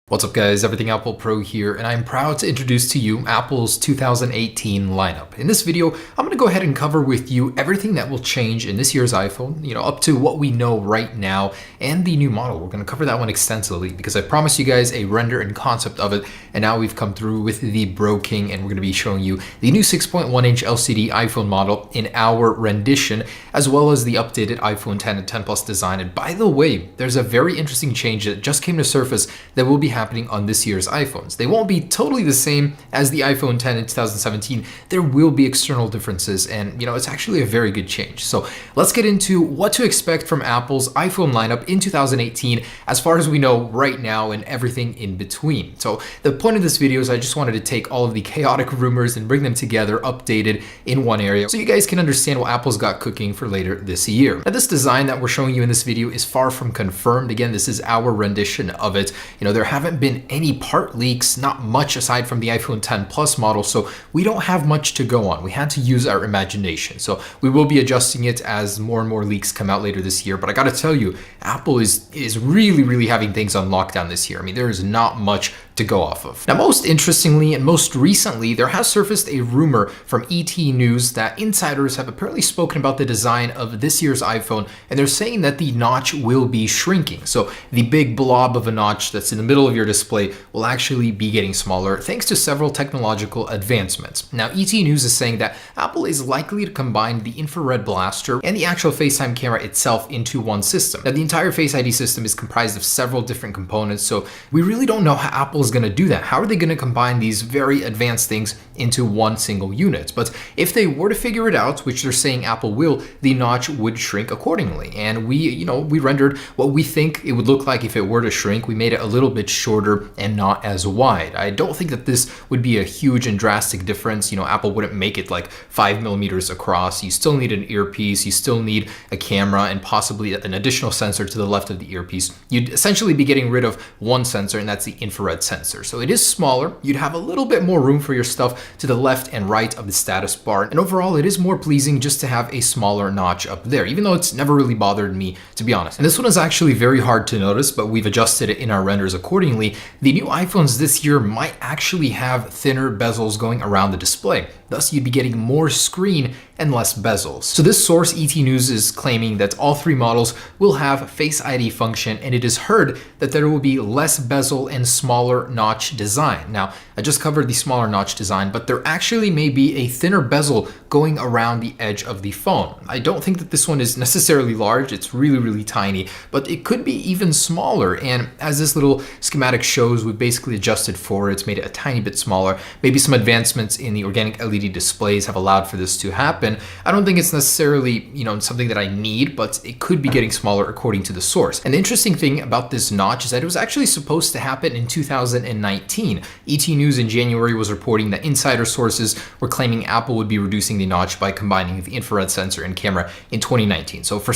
What's up guys, Everything Apple Pro here, and I'm proud to introduce to you Apple's 2018 lineup. In this video, I'm going to go ahead and cover with you everything that will change in this year's iPhone, up to what we know right now, and the new model. We're going to cover that one extensively because I promised you guys a render and concept of it, and now we've come through with the Bro King, and we're going to be showing you the new 6.1-inch LCD iPhone model in our rendition, as well as the updated iPhone 10 and 10 Plus design. And by the way, there's a very interesting change that just came to surface that will be happening on this year's iPhones. They won't be totally the same as the iPhone 10 in 2017. There will be external differences, and it's actually a very good change. So let's get into what to expect from Apple's iPhone lineup in 2018 as far as we know right now and everything in between. So the point of this video is I just wanted to take all of the chaotic rumors and bring them together updated in one area so you guys can understand what Apple's got cooking for later this year. Now, this design that we're showing you in this video is far from confirmed. Again, this is our rendition of it. There haven't been any part leaks, not much aside from the iPhone 10 Plus model, so we don't have much to go on. We had to use our imagination. So we will be adjusting it as more and more leaks come out later this year. But I gotta tell you, Apple is really having things on lockdown this year. I mean, there is not much to go off of. Now, most interestingly and most recently, there has surfaced a rumor from ET News that insiders have apparently spoken about the design of this year's iPhone, and they're saying that the notch will be shrinking. So the big blob of a notch that's in the middle of your display will actually be getting smaller thanks to several technological advancements. Now, ET News is saying that Apple is likely to combine the infrared blaster and the actual FaceTime camera itself into one system. Now, the entire Face ID system is comprised of several different components, so we really don't know how Apple is going to do that. How are they going to combine these very advanced things into one single unit? But if they were to figure it out, which they're saying Apple will, the notch would shrink accordingly. And we rendered what we think it would look like if it were to shrink. We made it a little bit shorter and not as wide. I don't think that this would be a huge and drastic difference. Apple wouldn't make it like 5 millimeters across. You still need an earpiece. You still need a camera and possibly an additional sensor to the left of the earpiece. You'd essentially be getting rid of one sensor, and that's the infrared sensor. So it is smaller. You'd have a little bit more room for your stuff to the left and right of the status bar. And overall, it is more pleasing just to have a smaller notch up there, even though it's never really bothered me, to be honest. And this one is actually very hard to notice, but we've adjusted it in our renders accordingly. The new iPhones this year might actually have thinner bezels going around the display. Thus, you'd be getting more screen and less bezels. So this source, ET News, is claiming that all three models will have Face ID function, and it is heard that there will be less bezel and smaller notch design. Now, I just covered the smaller notch design, but there actually may be a thinner bezel going around the edge of the phone. I don't think that this one is necessarily large. It's really tiny, but it could be even smaller. And as this little schematic shows, we've basically adjusted for it. It's made it a tiny bit smaller. Maybe some advancements in the organic LED displays have allowed for this to happen. I don't think it's necessarily, something that I need, but it could be getting smaller according to the source. And the interesting thing about this notch is that it was actually supposed to happen in 2019. ET News in January was reporting that insider sources were claiming Apple would be reducing the notch by combining the infrared sensor and camera in 2019. So for